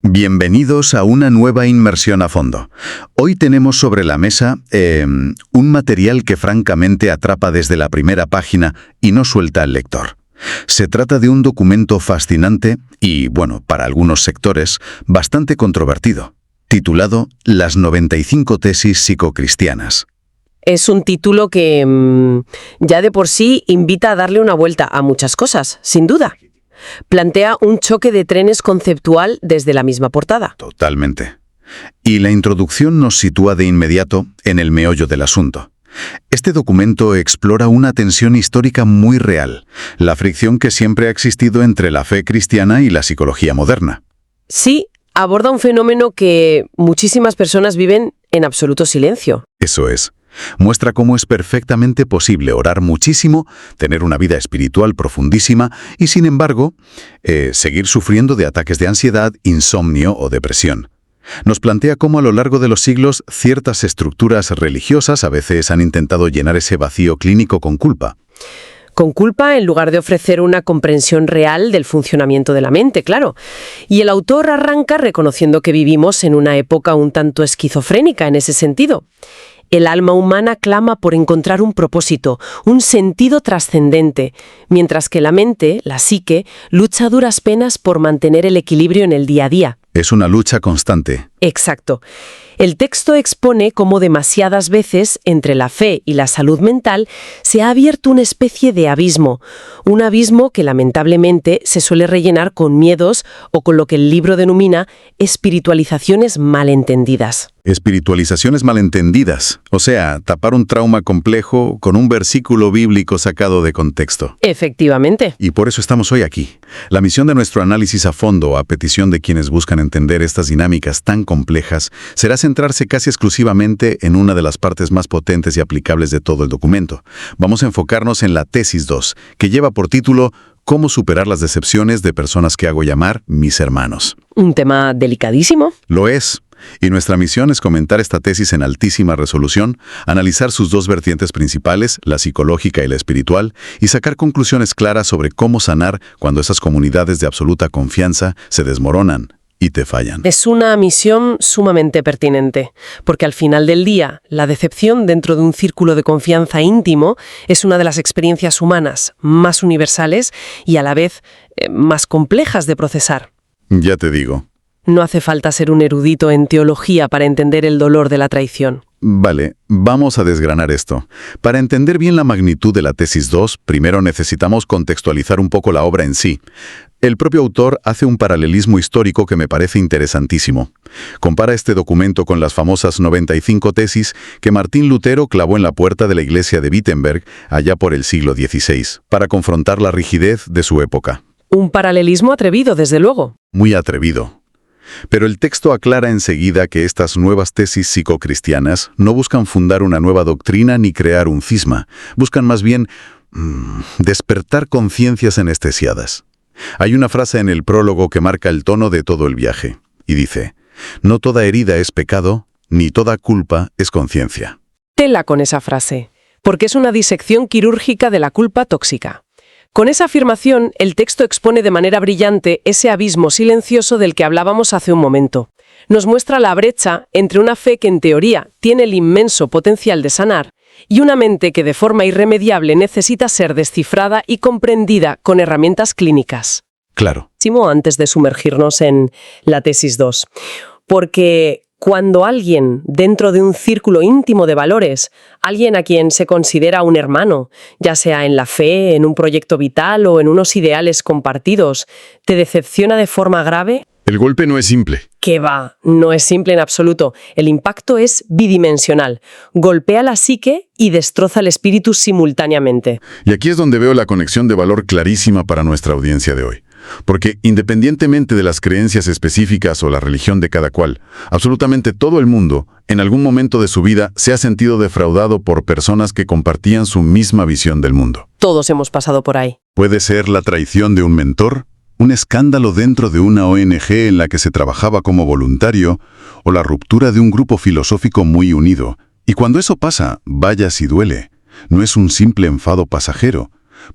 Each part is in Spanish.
Bienvenidos a una nueva inmersión a fondo. Hoy tenemos sobre la mesa un material que francamente atrapa desde la primera página y no suelta al lector. Se trata de un documento fascinante y, bueno, para algunos sectores, bastante controvertido, titulado Las 95 tesis psicocristianas. Es un título que ya de por sí invita a darle una vuelta a muchas cosas, sin duda. Plantea un choque de trenes conceptual desde la misma portada. Totalmente. Y la introducción nos sitúa de inmediato en el meollo del asunto. Este documento explora una tensión histórica muy real, la fricción que siempre ha existido entre la fe cristiana y la psicología moderna. Sí, aborda un fenómeno que muchísimas personas viven en absoluto silencio. Eso es. Muestra cómo es perfectamente posible orar muchísimo, tener una vida espiritual profundísima y, sin embargo, seguir sufriendo de ataques de ansiedad, insomnio o depresión. Nos plantea cómo a lo largo de los siglos ciertas estructuras religiosas a veces han intentado llenar ese vacío clínico con culpa. Con culpa en lugar de ofrecer una comprensión real del funcionamiento de la mente, claro. Y el autor arranca reconociendo que vivimos en una época un tanto esquizofrénica en ese sentido. El alma humana clama por encontrar un propósito, un sentido trascendente, mientras que la mente, la psique, lucha a duras penas por mantener el equilibrio en el día a día. Es una lucha constante. Exacto. El texto expone cómo demasiadas veces entre la fe y la salud mental se ha abierto una especie de abismo, un abismo que lamentablemente se suele rellenar con miedos o con lo que el libro denomina espiritualizaciones malentendidas. Espiritualizaciones malentendidas, o sea, tapar un trauma complejo con un versículo bíblico sacado de contexto. Efectivamente. Y por eso estamos hoy aquí. La misión de nuestro análisis a fondo, a petición de quienes buscan entender estas dinámicas tan complejas, será centrarse casi exclusivamente en una de las partes más potentes y aplicables de todo el documento. Vamos a enfocarnos en la tesis 2, que lleva por título ¿Cómo superar las decepciones de personas que hago llamar mis hermanos? Un tema delicadísimo. Lo es. Y nuestra misión es comentar esta tesis en altísima resolución, analizar sus dos vertientes principales, la psicológica y la espiritual, y sacar conclusiones claras sobre cómo sanar cuando esas comunidades de absoluta confianza se desmoronan y te fallan. Es una misión sumamente pertinente, porque al final del día, la decepción dentro de un círculo de confianza íntimo es una de las experiencias humanas más universales y a la vez más complejas de procesar. Ya te digo. No hace falta ser un erudito en teología para entender el dolor de la traición. Vale, vamos a desgranar esto. Para entender bien la magnitud de la tesis 2, primero necesitamos contextualizar un poco la obra en sí. El propio autor hace un paralelismo histórico que me parece interesantísimo. Compara este documento con las famosas 95 tesis que Martín Lutero clavó en la puerta de la iglesia de Wittenberg allá por el siglo XVI, para confrontar la rigidez de su época. Un paralelismo atrevido, desde luego. Muy atrevido. Pero el texto aclara enseguida que estas nuevas tesis psicocristianas no buscan fundar una nueva doctrina ni crear un cisma. Buscan más bien despertar conciencias anestesiadas. Hay una frase en el prólogo que marca el tono de todo el viaje, y dice: no toda herida es pecado, ni toda culpa es conciencia. Tela con esa frase, porque es una disección quirúrgica de la culpa tóxica. Con esa afirmación, el texto expone de manera brillante ese abismo silencioso del que hablábamos hace un momento. Nos muestra la brecha entre una fe que en teoría tiene el inmenso potencial de sanar y una mente que de forma irremediable necesita ser descifrada y comprendida con herramientas clínicas. Claro. Antes de sumergirnos en la tesis 2. Porque cuando alguien, dentro de un círculo íntimo de valores, alguien a quien se considera un hermano, ya sea en la fe, en un proyecto vital o en unos ideales compartidos, te decepciona de forma grave... El golpe no es simple. ¿Qué va? No es simple en absoluto. El impacto es bidimensional. Golpea la psique y destroza el espíritu simultáneamente. Y aquí es donde veo la conexión de valor clarísima para nuestra audiencia de hoy. Porque independientemente de las creencias específicas o la religión de cada cual, absolutamente todo el mundo, en algún momento de su vida, se ha sentido defraudado por personas que compartían su misma visión del mundo. Todos hemos pasado por ahí. Puede ser la traición de un mentor, un escándalo dentro de una ONG en la que se trabajaba como voluntario, o la ruptura de un grupo filosófico muy unido. Y cuando eso pasa, vaya si duele. No es un simple enfado pasajero.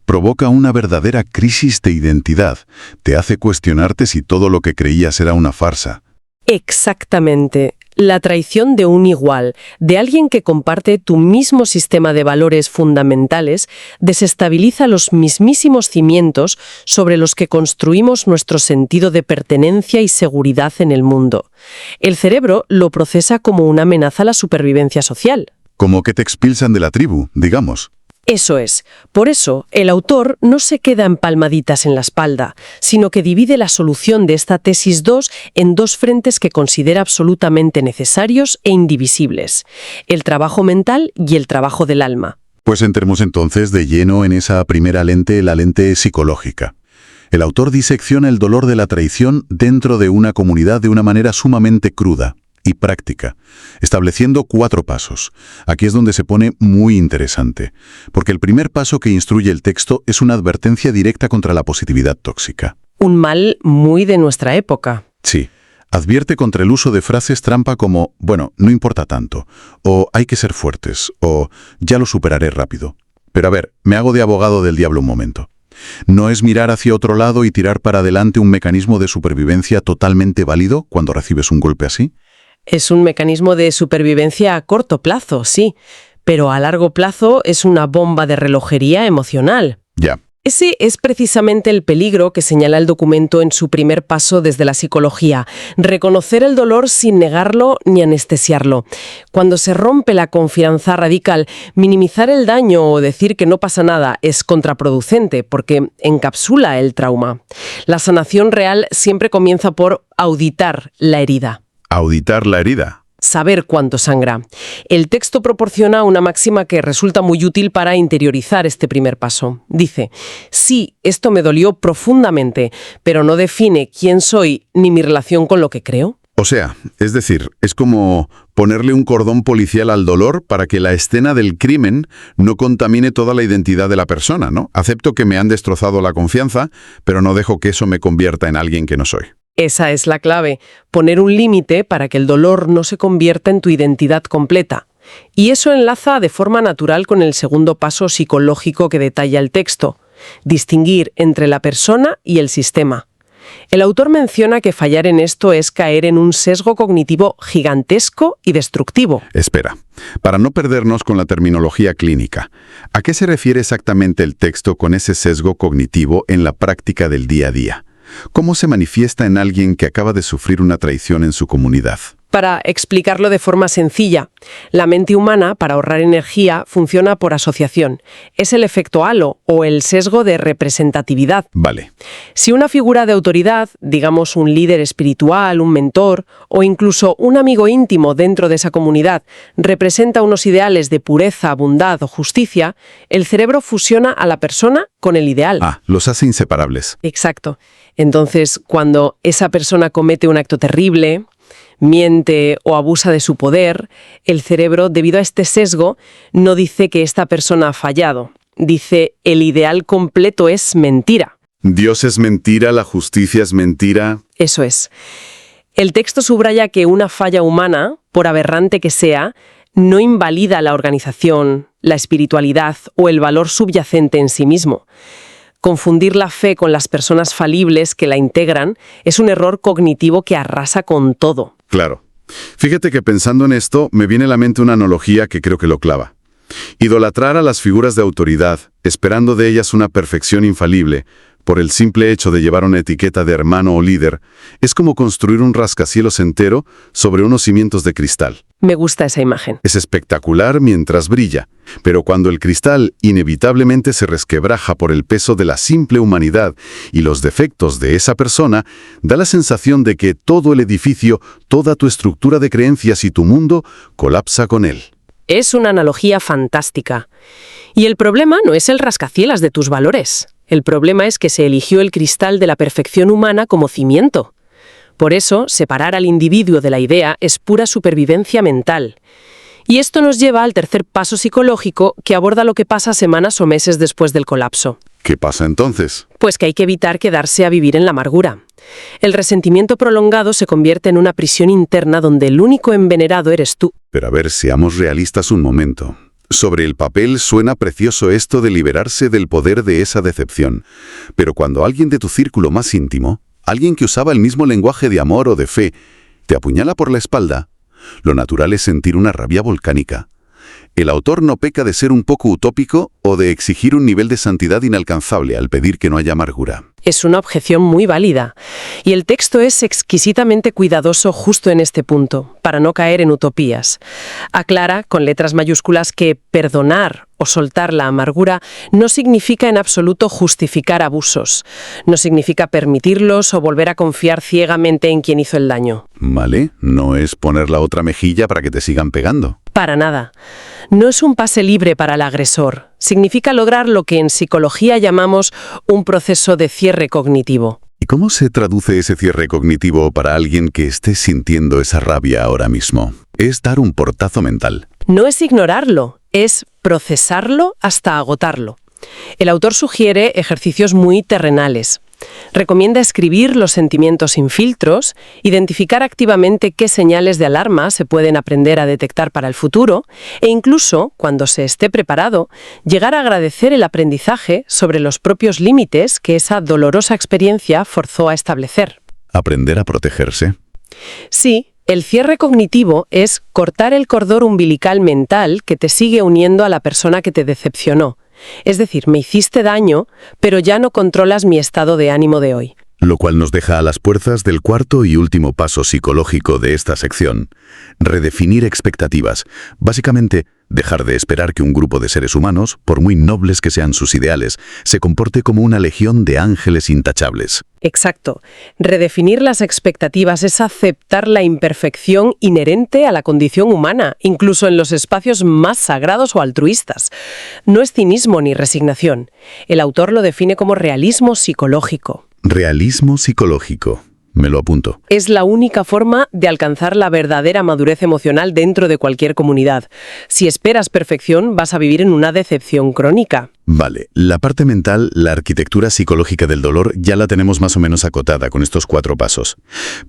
Provoca una verdadera crisis de identidad. Te hace cuestionarte si todo lo que creías era una farsa. Exactamente. La traición de un igual, de alguien que comparte tu mismo sistema de valores fundamentales, desestabiliza los mismísimos cimientos sobre los que construimos nuestro sentido de pertenencia y seguridad en el mundo. El cerebro lo procesa como una amenaza a la supervivencia social. Como que te expulsan de la tribu, digamos. Eso es. Por eso, el autor no se queda en palmaditas en la espalda, sino que divide la solución de esta tesis 2 en dos frentes que considera absolutamente necesarios e indivisibles: el trabajo mental y el trabajo del alma. Pues entremos entonces de lleno en esa primera lente, la lente psicológica. El autor disecciona el dolor de la traición dentro de una comunidad de una manera sumamente cruda y práctica, estableciendo 4 pasos. Aquí es donde se pone muy interesante, porque el primer paso que instruye el texto es una advertencia directa contra la positividad tóxica. Un mal muy de nuestra época. Sí, advierte contra el uso de frases trampa como, bueno, no importa tanto, o hay que ser fuertes, o ya lo superaré rápido. Pero a ver, me hago de abogado del diablo un momento. ¿No es mirar hacia otro lado y tirar para adelante un mecanismo de supervivencia totalmente válido cuando recibes un golpe así? Es un mecanismo de supervivencia a corto plazo, sí, pero a largo plazo es una bomba de relojería emocional. Ya. Ese es precisamente el peligro que señala el documento en su primer paso desde la psicología: reconocer el dolor sin negarlo ni anestesiarlo. Cuando se rompe la confianza radical, minimizar el daño o decir que no pasa nada es contraproducente porque encapsula el trauma. La sanación real siempre comienza por auditar la herida. Auditar la herida. Saber cuánto sangra. El texto proporciona una máxima que resulta muy útil para interiorizar este primer paso. Dice: sí, esto me dolió profundamente, pero no define quién soy ni mi relación con lo que creo. O sea, es decir, es como ponerle un cordón policial al dolor para que la escena del crimen no contamine toda la identidad de la persona, ¿no? Acepto que me han destrozado la confianza, pero no dejo que eso me convierta en alguien que no soy. Esa es la clave: poner un límite para que el dolor no se convierta en tu identidad completa. Y eso enlaza de forma natural con el segundo paso psicológico que detalla el texto: distinguir entre la persona y el sistema. El autor menciona que fallar en esto es caer en un sesgo cognitivo gigantesco y destructivo. Espera, para no perdernos con la terminología clínica, ¿a qué se refiere exactamente el texto con ese sesgo cognitivo en la práctica del día a día? ¿Cómo se manifiesta en alguien que acaba de sufrir una traición en su comunidad? Para explicarlo de forma sencilla, la mente humana, para ahorrar energía, funciona por asociación. Es el efecto halo o el sesgo de representatividad. Vale. Si una figura de autoridad, digamos un líder espiritual, un mentor o incluso un amigo íntimo dentro de esa comunidad, representa unos ideales de pureza, bondad o justicia, el cerebro fusiona a la persona con el ideal. Los hace inseparables. Exacto. Entonces, cuando esa persona comete un acto terrible, miente o abusa de su poder, el cerebro, debido a este sesgo, no dice que esta persona ha fallado. Dice: el ideal completo es mentira. Dios es mentira, la justicia es mentira. Eso es. El texto subraya que una falla humana, por aberrante que sea, no invalida la organización, la espiritualidad o el valor subyacente en sí mismo. Confundir la fe con las personas falibles que la integran es un error cognitivo que arrasa con todo. Claro. Fíjate que pensando en esto, me viene a la mente una analogía que creo que lo clava. Idolatrar a las figuras de autoridad, esperando de ellas una perfección infalible, por el simple hecho de llevar una etiqueta de hermano o líder, es como construir un rascacielos entero sobre unos cimientos de cristal. Me gusta esa imagen. Es espectacular mientras brilla, pero cuando el cristal inevitablemente se resquebraja por el peso de la simple humanidad y los defectos de esa persona, da la sensación de que todo el edificio, toda tu estructura de creencias y tu mundo colapsa con él. Es una analogía fantástica. Y el problema no es el rascacielos de tus valores. El problema es que se eligió el cristal de la perfección humana como cimiento. Por eso, separar al individuo de la idea es pura supervivencia mental. Y esto nos lleva al tercer paso psicológico que aborda lo que pasa semanas o meses después del colapso. ¿Qué pasa entonces? Pues que hay que evitar quedarse a vivir en la amargura. El resentimiento prolongado se convierte en una prisión interna donde el único envenenado eres tú. Pero a ver, seamos realistas un momento. Sobre el papel suena precioso esto de liberarse del poder de esa decepción. Pero cuando alguien de tu círculo más íntimo, alguien que usaba el mismo lenguaje de amor o de fe, te apuñala por la espalda, lo natural es sentir una rabia volcánica. El autor no peca de ser un poco utópico o de exigir un nivel de santidad inalcanzable al pedir que no haya amargura. Es una objeción muy válida. Y el texto es exquisitamente cuidadoso justo en este punto, para no caer en utopías. Aclara, con letras mayúsculas, que perdonar o soltar la amargura no significa en absoluto justificar abusos. No significa permitirlos o volver a confiar ciegamente en quien hizo el daño. ¿Vale? No es poner la otra mejilla para que te sigan pegando. Para nada. No es un pase libre para el agresor. Significa lograr lo que en psicología llamamos un proceso de cierre cognitivo. ¿Y cómo se traduce ese cierre cognitivo para alguien que esté sintiendo esa rabia ahora mismo? Es dar un portazo mental. No es ignorarlo, es procesarlo hasta agotarlo. El autor sugiere ejercicios muy terrenales. Recomienda escribir los sentimientos sin filtros, identificar activamente qué señales de alarma se pueden aprender a detectar para el futuro e incluso, cuando se esté preparado, llegar a agradecer el aprendizaje sobre los propios límites que esa dolorosa experiencia forzó a establecer. ¿Aprender a protegerse? Sí, el cierre cognitivo es cortar el cordón umbilical mental que te sigue uniendo a la persona que te decepcionó. Es decir, me hiciste daño, pero ya no controlas mi estado de ánimo de hoy. Lo cual nos deja a las puertas del cuarto y último paso psicológico de esta sección. Redefinir expectativas. Básicamente, dejar de esperar que un grupo de seres humanos, por muy nobles que sean sus ideales, se comporte como una legión de ángeles intachables. Exacto. Redefinir las expectativas es aceptar la imperfección inherente a la condición humana, incluso en los espacios más sagrados o altruistas. No es cinismo ni resignación. El autor lo define como realismo psicológico. Realismo psicológico. Me lo apunto. Es la única forma de alcanzar la verdadera madurez emocional dentro de cualquier comunidad. Si esperas perfección, vas a vivir en una decepción crónica. Vale, la parte mental, la arquitectura psicológica del dolor, ya la tenemos más o menos acotada con estos 4 pasos.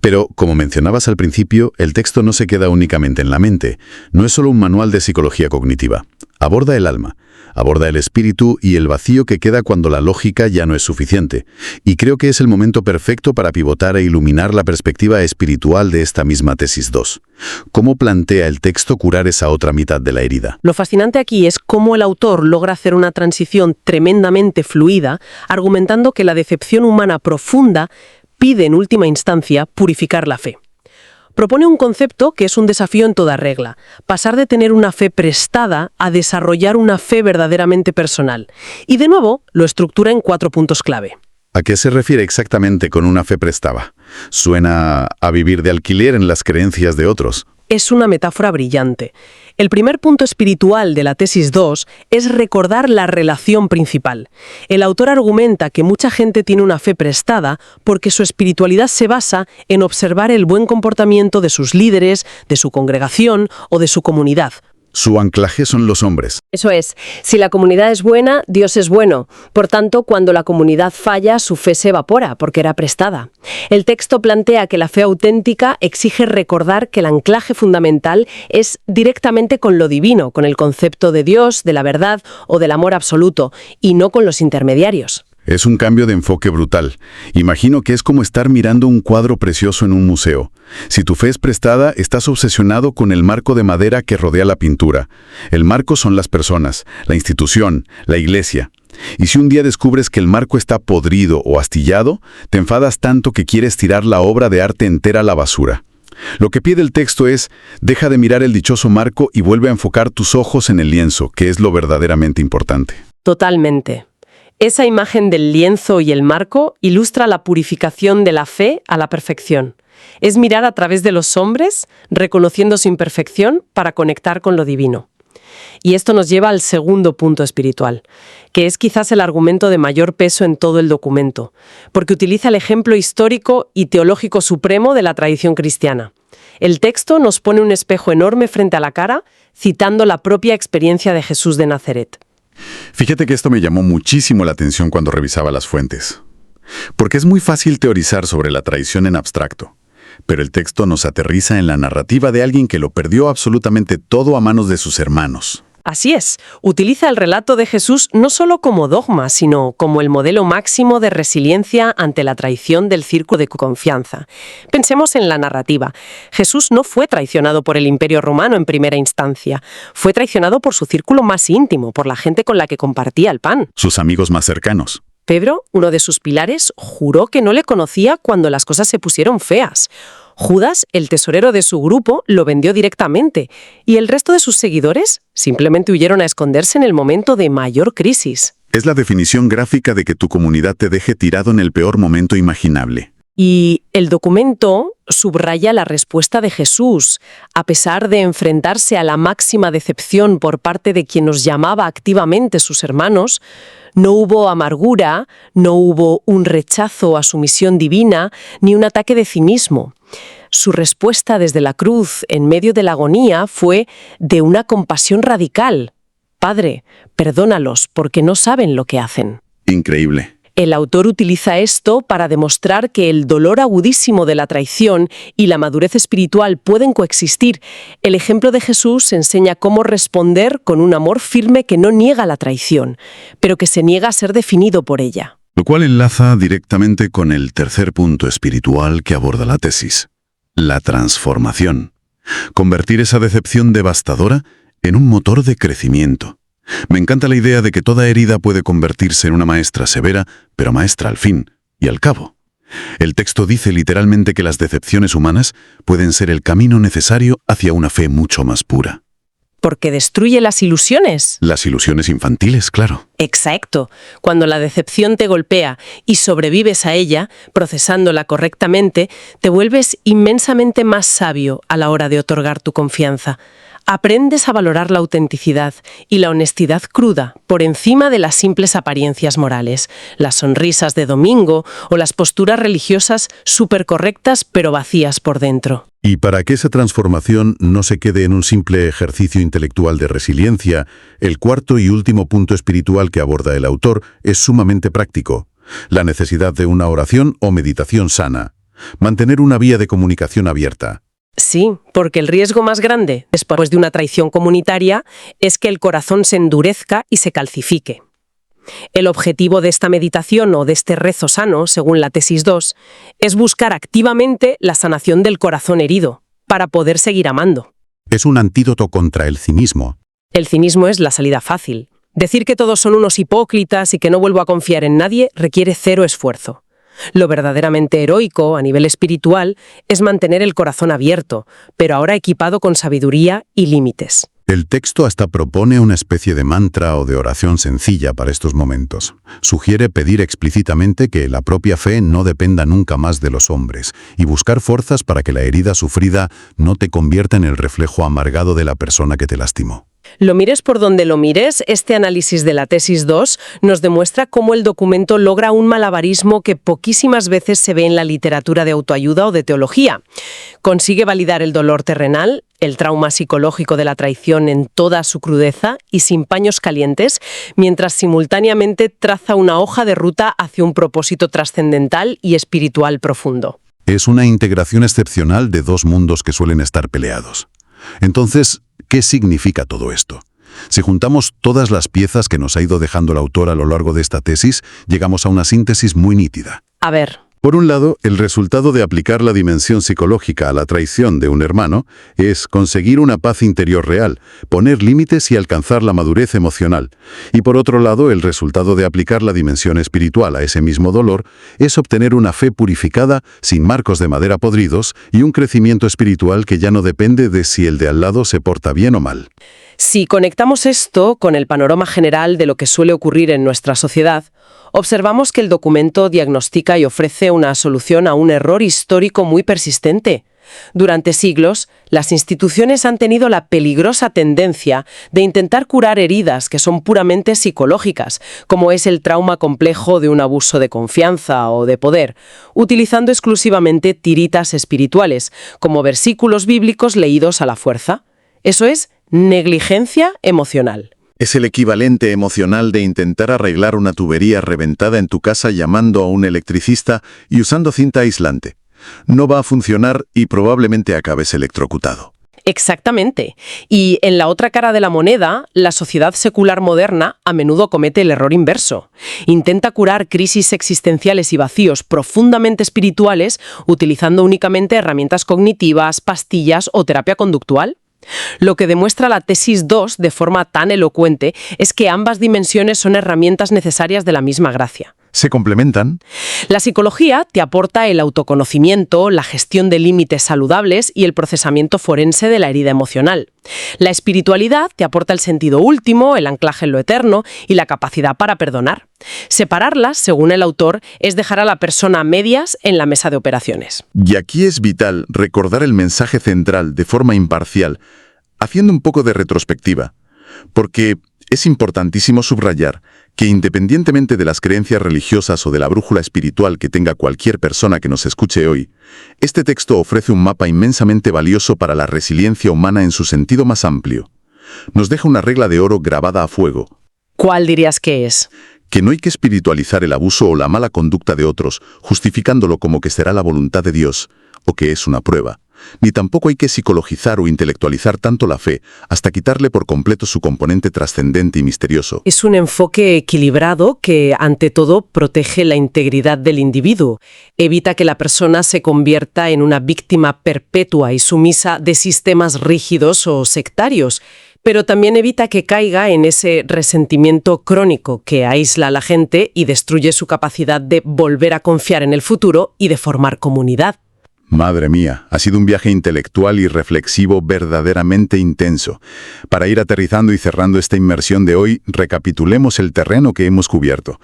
Pero, como mencionabas al principio, el texto no se queda únicamente en la mente. No es solo un manual de psicología cognitiva. Aborda el alma, aborda el espíritu y el vacío que queda cuando la lógica ya no es suficiente. Y creo que es el momento perfecto para pivotar e iluminar la perspectiva espiritual de esta misma tesis 2. ¿Cómo plantea el texto curar esa otra mitad de la herida? Lo fascinante aquí es cómo el autor logra hacer una transición tremendamente fluida, argumentando que la decepción humana profunda pide en última instancia purificar la fe. Propone un concepto que es un desafío en toda regla, pasar de tener una fe prestada a desarrollar una fe verdaderamente personal. Y de nuevo, lo estructura en 4 puntos clave. ¿A qué se refiere exactamente con una fe prestada? Suena a vivir de alquiler en las creencias de otros. Es una metáfora brillante. El primer punto espiritual de la tesis 2 es recordar la relación principal. El autor argumenta que mucha gente tiene una fe prestada porque su espiritualidad se basa en observar el buen comportamiento de sus líderes, de su congregación o de su comunidad. Su anclaje son los hombres. Eso es, si la comunidad es buena, Dios es bueno. Por tanto, cuando la comunidad falla, su fe se evapora, porque era prestada. El texto plantea que la fe auténtica exige recordar que el anclaje fundamental es directamente con lo divino, con el concepto de Dios, de la verdad o del amor absoluto, y no con los intermediarios. Es un cambio de enfoque brutal. Imagino que es como estar mirando un cuadro precioso en un museo. Si tu fe es prestada, estás obsesionado con el marco de madera que rodea la pintura. El marco son las personas, la institución, la iglesia. Y si un día descubres que el marco está podrido o astillado, te enfadas tanto que quieres tirar la obra de arte entera a la basura. Lo que pide el texto es, deja de mirar el dichoso marco y vuelve a enfocar tus ojos en el lienzo, que es lo verdaderamente importante. Totalmente. Esa imagen del lienzo y el marco ilustra la purificación de la fe a la perfección. Es mirar a través de los hombres, reconociendo su imperfección para conectar con lo divino. Y esto nos lleva al segundo punto espiritual, que es quizás el argumento de mayor peso en todo el documento, porque utiliza el ejemplo histórico y teológico supremo de la tradición cristiana. El texto nos pone un espejo enorme frente a la cara, citando la propia experiencia de Jesús de Nazaret. Fíjate que esto me llamó muchísimo la atención cuando revisaba las fuentes. Porque es muy fácil teorizar sobre la traición en abstracto, pero el texto nos aterriza en la narrativa de alguien que lo perdió absolutamente todo a manos de sus hermanos. Así es, utiliza el relato de Jesús no solo como dogma, sino como el modelo máximo de resiliencia ante la traición del círculo de confianza. Pensemos en la narrativa. Jesús no fue traicionado por el Imperio Romano en primera instancia. Fue traicionado por su círculo más íntimo, por la gente con la que compartía el pan. Sus amigos más cercanos. Pedro, uno de sus pilares, juró que no le conocía cuando las cosas se pusieron feas. Judas, el tesorero de su grupo, lo vendió directamente, y el resto de sus seguidores simplemente huyeron a esconderse en el momento de mayor crisis. Es la definición gráfica de que tu comunidad te deje tirado en el peor momento imaginable. Y el documento subraya la respuesta de Jesús. A pesar de enfrentarse a la máxima decepción por parte de quien nos llamaba activamente sus hermanos, no hubo amargura, no hubo un rechazo a su misión divina, ni un ataque de cinismo. Su respuesta desde la cruz, en medio de la agonía, fue de una compasión radical. Padre, perdónalos porque no saben lo que hacen. Increíble. El autor utiliza esto para demostrar que el dolor agudísimo de la traición y la madurez espiritual pueden coexistir. El ejemplo de Jesús enseña cómo responder con un amor firme que no niega la traición, pero que se niega a ser definido por ella. Lo cual enlaza directamente con el tercer punto espiritual que aborda la tesis: la transformación. Convertir esa decepción devastadora en un motor de crecimiento. Me encanta la idea de que toda herida puede convertirse en una maestra severa, pero maestra al fin y al cabo. El texto dice literalmente que las decepciones humanas pueden ser el camino necesario hacia una fe mucho más pura. Porque destruye las ilusiones. Las ilusiones infantiles, claro. Exacto. Cuando la decepción te golpea y sobrevives a ella, procesándola correctamente, te vuelves inmensamente más sabio a la hora de otorgar tu confianza. Aprendes a valorar la autenticidad y la honestidad cruda por encima de las simples apariencias morales, las sonrisas de domingo o las posturas religiosas súper correctas pero vacías por dentro. Y para que esa transformación no se quede en un simple ejercicio intelectual de resiliencia, el cuarto y último punto espiritual que aborda el autor es sumamente práctico: la necesidad de una oración o meditación sana. Mantener una vía de comunicación abierta. Sí, porque el riesgo más grande, después de una traición comunitaria, es que el corazón se endurezca y se calcifique. El objetivo de esta meditación o de este rezo sano, según la tesis 2, es buscar activamente la sanación del corazón herido, para poder seguir amando. Es un antídoto contra el cinismo. El cinismo es la salida fácil. Decir que todos son unos hipócritas y que no vuelvo a confiar en nadie requiere cero esfuerzo. Lo verdaderamente heroico, a nivel espiritual, es mantener el corazón abierto, pero ahora equipado con sabiduría y límites. El texto hasta propone una especie de mantra o de oración sencilla para estos momentos. Sugiere pedir explícitamente que la propia fe no dependa nunca más de los hombres y buscar fuerzas para que la herida sufrida no te convierta en el reflejo amargado de la persona que te lastimó. Lo mires por donde lo mires, este análisis de la tesis 2 nos demuestra cómo el documento logra un malabarismo que poquísimas veces se ve en la literatura de autoayuda o de teología. Consigue validar el dolor terrenal, el trauma psicológico de la traición en toda su crudeza y sin paños calientes, mientras simultáneamente traza una hoja de ruta hacia un propósito trascendental y espiritual profundo. Es una integración excepcional de dos mundos que suelen estar peleados. Entonces, ¿qué significa todo esto? Si juntamos todas las piezas que nos ha ido dejando el autor a lo largo de esta tesis, llegamos a una síntesis muy nítida. A ver. Por un lado, el resultado de aplicar la dimensión psicológica a la traición de un hermano es conseguir una paz interior real, poner límites y alcanzar la madurez emocional. Y por otro lado, el resultado de aplicar la dimensión espiritual a ese mismo dolor es obtener una fe purificada, sin marcos de madera podridos, y un crecimiento espiritual que ya no depende de si el de al lado se porta bien o mal. Si conectamos esto con el panorama general de lo que suele ocurrir en nuestra sociedad, observamos que el documento diagnostica y ofrece una solución a un error histórico muy persistente. Durante siglos, las instituciones han tenido la peligrosa tendencia de intentar curar heridas que son puramente psicológicas, como es el trauma complejo de un abuso de confianza o de poder, utilizando exclusivamente tiritas espirituales, como versículos bíblicos leídos a la fuerza. Eso es negligencia emocional. Es el equivalente emocional de intentar arreglar una tubería reventada en tu casa llamando a un electricista y usando cinta aislante. No va a funcionar y probablemente acabes electrocutado. Exactamente. Y en la otra cara de la moneda, la sociedad secular moderna a menudo comete el error inverso. Intenta curar crisis existenciales y vacíos profundamente espirituales utilizando únicamente herramientas cognitivas, pastillas o terapia conductual. Lo que demuestra la tesis 2 de forma tan elocuente es que ambas dimensiones son herramientas necesarias de la misma gracia. ¿Se complementan? La psicología te aporta el autoconocimiento, la gestión de límites saludables y el procesamiento forense de la herida emocional. La espiritualidad te aporta el sentido último, el anclaje en lo eterno y la capacidad para perdonar. Separarlas, según el autor, es dejar a la persona a medias en la mesa de operaciones. Y aquí es vital recordar el mensaje central de forma imparcial, haciendo un poco de retrospectiva, porque es importantísimo subrayar que independientemente de las creencias religiosas o de la brújula espiritual que tenga cualquier persona que nos escuche hoy, este texto ofrece un mapa inmensamente valioso para la resiliencia humana en su sentido más amplio. Nos deja una regla de oro grabada a fuego. ¿Cuál dirías que es? Que no hay que espiritualizar el abuso o la mala conducta de otros, justificándolo como que será la voluntad de Dios, o que es una prueba. Ni tampoco hay que psicologizar o intelectualizar tanto la fe hasta quitarle por completo su componente trascendente y misterioso. Es un enfoque equilibrado que, ante todo, protege la integridad del individuo, evita que la persona se convierta en una víctima perpetua y sumisa de sistemas rígidos o sectarios, pero también evita que caiga en ese resentimiento crónico que aísla a la gente y destruye su capacidad de volver a confiar en el futuro y de formar comunidad. Madre mía, ha sido un viaje intelectual y reflexivo verdaderamente intenso. Para ir aterrizando y cerrando esta inmersión de hoy, recapitulemos el terreno que hemos cubierto.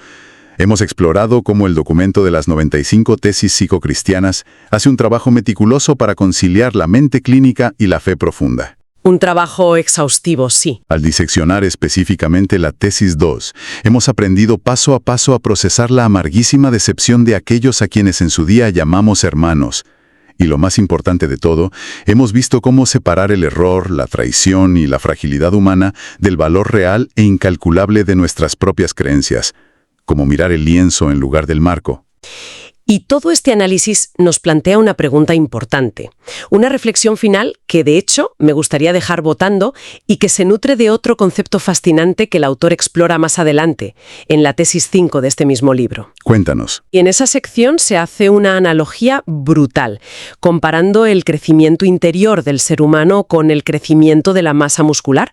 Hemos explorado cómo el documento de las 95 tesis psicocristianas hace un trabajo meticuloso para conciliar la mente clínica y la fe profunda. Un trabajo exhaustivo, sí. Al diseccionar específicamente la tesis 2, hemos aprendido paso a paso a procesar la amarguísima decepción de aquellos a quienes en su día llamamos hermanos. Y lo más importante de todo, hemos visto cómo separar el error, la traición y la fragilidad humana del valor real e incalculable de nuestras propias creencias, como mirar el lienzo en lugar del marco. Y todo este análisis nos plantea una pregunta importante, una reflexión final que, de hecho, me gustaría dejar votando y que se nutre de otro concepto fascinante que el autor explora más adelante, en la tesis 5 de este mismo libro. Cuéntanos. Y en esa sección se hace una analogía brutal, comparando el crecimiento interior del ser humano con el crecimiento de la masa muscular.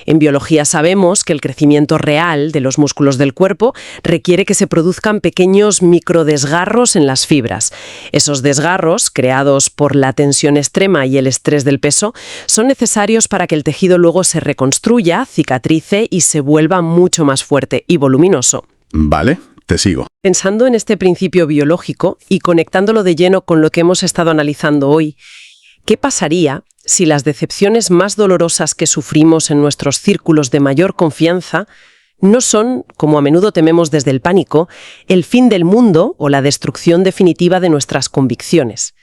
En biología sabemos que el crecimiento real de los músculos del cuerpo requiere que se produzcan pequeños microdesgarros en las fibras. Esos desgarros, creados por la tensión extrema y el estrés del peso, son necesarios para que el tejido luego se reconstruya, cicatrice y se vuelva mucho más fuerte y voluminoso. Vale, te sigo. Pensando en este principio biológico y conectándolo de lleno con lo que hemos estado analizando hoy, ¿qué pasaría si las decepciones más dolorosas que sufrimos en nuestros círculos de mayor confianza no son, como a menudo tememos desde el pánico, el fin del mundo o la destrucción definitiva de nuestras convicciones?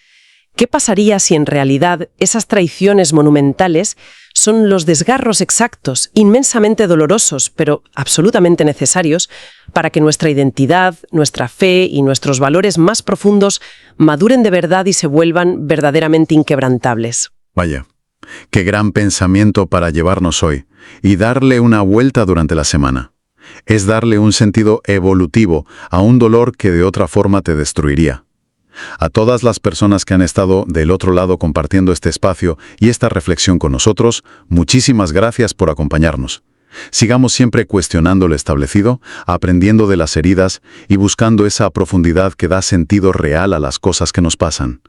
¿Qué pasaría si en realidad esas traiciones monumentales son los desgarros exactos, inmensamente dolorosos, pero absolutamente necesarios para que nuestra identidad, nuestra fe y nuestros valores más profundos maduren de verdad y se vuelvan verdaderamente inquebrantables? Vaya, qué gran pensamiento para llevarnos hoy y darle una vuelta durante la semana. Es darle un sentido evolutivo a un dolor que de otra forma te destruiría. A todas las personas que han estado del otro lado compartiendo este espacio y esta reflexión con nosotros, muchísimas gracias por acompañarnos. Sigamos siempre cuestionando lo establecido, aprendiendo de las heridas y buscando esa profundidad que da sentido real a las cosas que nos pasan.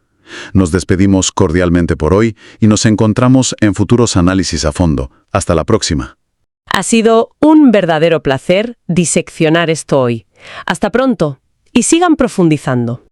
Nos despedimos cordialmente por hoy y nos encontramos en futuros análisis a fondo. Hasta la próxima. Ha sido un verdadero placer diseccionar esto hoy. Hasta pronto y sigan profundizando.